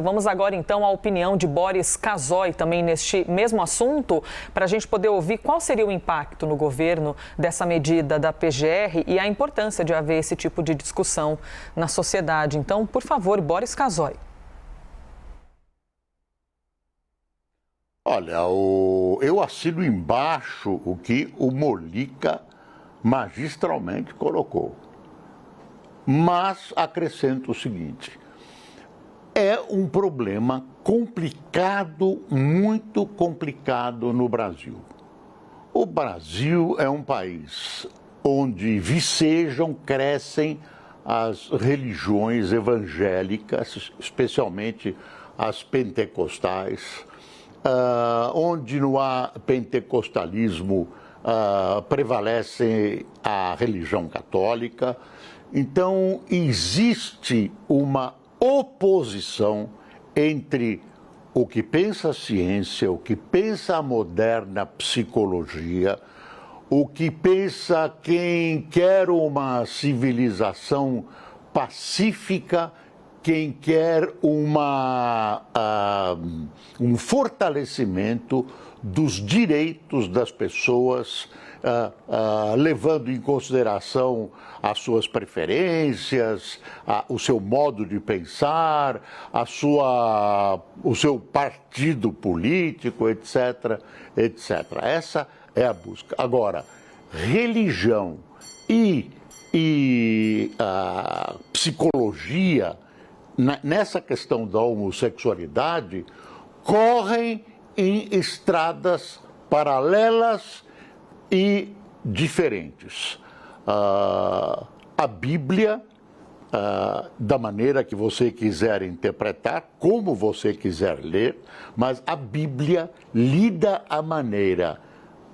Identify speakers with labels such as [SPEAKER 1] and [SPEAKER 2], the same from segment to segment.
[SPEAKER 1] Vamos agora, então, à opinião de Boris Casoy, também neste mesmo assunto, para a gente poder ouvir qual seria o impacto no governo dessa medida da PGR e a importância de haver esse tipo de discussão na sociedade. Então, por favor, Boris Casoy.
[SPEAKER 2] Olha, eu assino embaixo o que o Molica magistralmente colocou. Mas acrescento o seguinte: é um problema complicado, muito complicado no Brasil. O Brasil é um país onde vicejam, crescem as religiões evangélicas, especialmente as pentecostais, onde no há pentecostalismo prevalece a religião católica. Então, existe uma oposição entre o que pensa a ciência, o que pensa a moderna psicologia, o que pensa quem quer uma civilização pacífica, quem quer um fortalecimento dos direitos das pessoas, levando em consideração as suas preferências, o seu modo de pensar, o seu partido político, etc, etc. Essa é a busca. Agora, religião e psicologia, nessa questão da homossexualidade, correm em estradas paralelas e diferentes. A Bíblia, da maneira que você quiser interpretar, como você quiser ler, mas a Bíblia, lida à maneira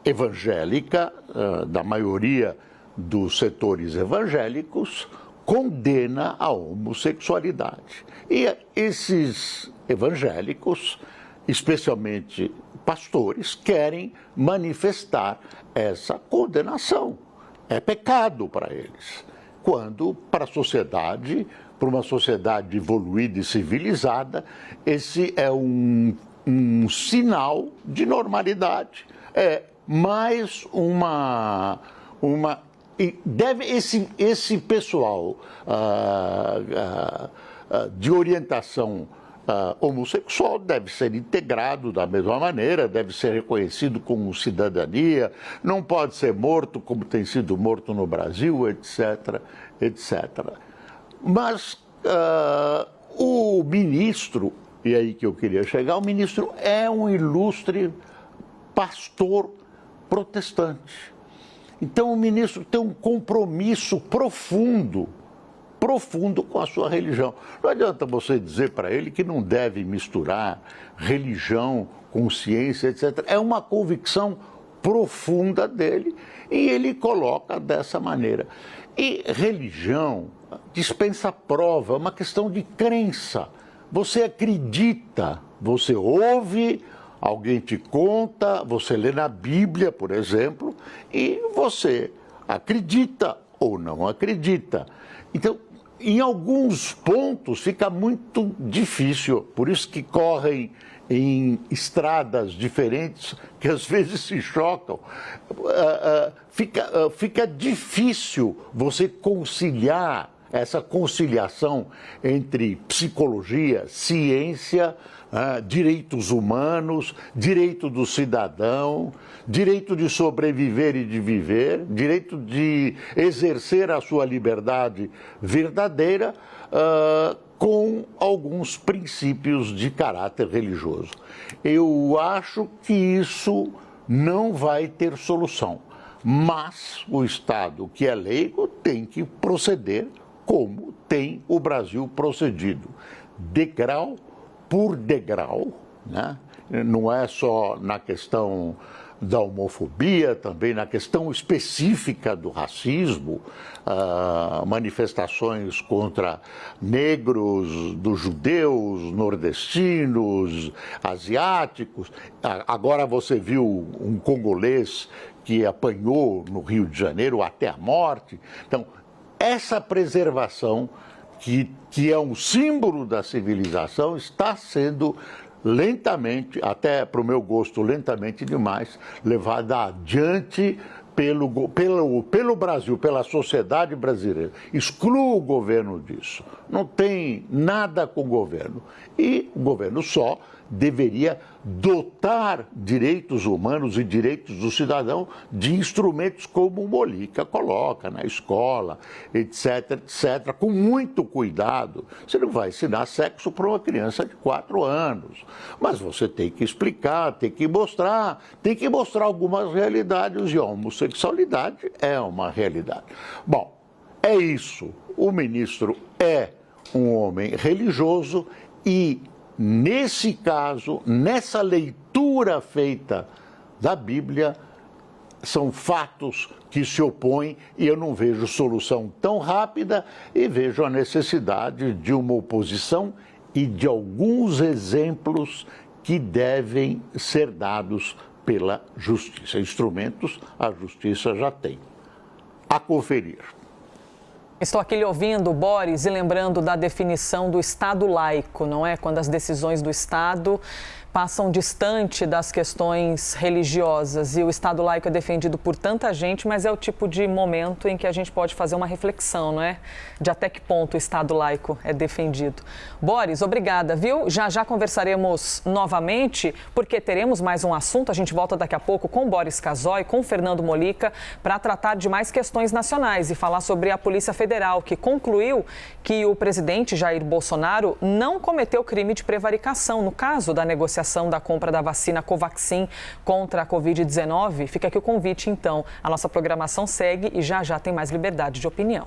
[SPEAKER 2] evangélica, da maioria dos setores evangélicos, condena a homossexualidade. E esses evangélicos, especialmente pastores, querem manifestar essa condenação. É pecado para eles. Quando, para a sociedade, para uma sociedade evoluída e civilizada, esse é um sinal de normalidade. É mais esse pessoal de orientação homossexual deve ser integrado da mesma maneira, deve ser reconhecido como cidadania, não pode ser morto como tem sido morto no Brasil, etc, etc. Mas o ministro, e aí que eu queria chegar, o ministro é um ilustre pastor protestante. Então o ministro tem um compromisso profundo com a sua religião. Não adianta você dizer para ele que não deve misturar religião com ciência, etc. É uma convicção profunda dele e ele coloca dessa maneira. E religião dispensa prova, é uma questão de crença. Você acredita, você ouve, alguém te conta, você lê na Bíblia, por exemplo, e você acredita ou não acredita. Então, em alguns pontos fica muito difícil, por isso que correm em estradas diferentes, que às vezes se chocam. Fica difícil você conciliar essa conciliação entre psicologia, ciência, direitos humanos, direito do cidadão, direito de sobreviver e de viver, direito de exercer a sua liberdade verdadeira, com alguns princípios de caráter religioso. Eu acho que isso não vai ter solução, mas o Estado, que é leigo, tem que proceder como tem o Brasil procedido, degrau por degrau, né? Não é só na questão da homofobia, também na questão específica do racismo, manifestações contra negros, dos judeus, nordestinos, asiáticos. Agora você viu um congolês que apanhou no Rio de Janeiro até a morte. Então, essa preservação que é um símbolo da civilização, está sendo lentamente, até para o meu gosto, lentamente demais, levada adiante pelo Brasil, pela sociedade brasileira. Exclua o governo disso. Não tem nada com o governo. E o governo só deveria dotar direitos humanos e direitos do cidadão de instrumentos como o Molica coloca na escola, etc, etc, com muito cuidado. Você não vai ensinar sexo para uma criança de 4 anos, mas você tem que explicar, tem que mostrar algumas realidades, e a homossexualidade é uma realidade. Bom, é isso. O ministro é um homem religioso e, nesse caso, nessa leitura feita da Bíblia, são fatos que se opõem e eu não vejo solução tão rápida e vejo a necessidade de uma oposição e de alguns exemplos que devem ser dados pela justiça. Instrumentos a justiça já tem. A conferir.
[SPEAKER 1] Estou aqui lhe ouvindo, Boris, e lembrando da definição do Estado laico, não é? Quando as decisões do Estado passam distante das questões religiosas, e o Estado laico é defendido por tanta gente, mas é o tipo de momento em que a gente pode fazer uma reflexão, não é? De até que ponto o Estado laico é defendido. Boris, obrigada, viu? Já conversaremos novamente, porque teremos mais um assunto. A gente volta daqui a pouco com Boris Casoy, com Fernando Molica, para tratar de mais questões nacionais e falar sobre a Polícia Federal, que concluiu que o presidente Jair Bolsonaro não cometeu crime de prevaricação no caso da negociação da compra da vacina Covaxin contra a Covid-19. Fica aqui o convite, então. A nossa programação segue e já tem mais liberdade de opinião.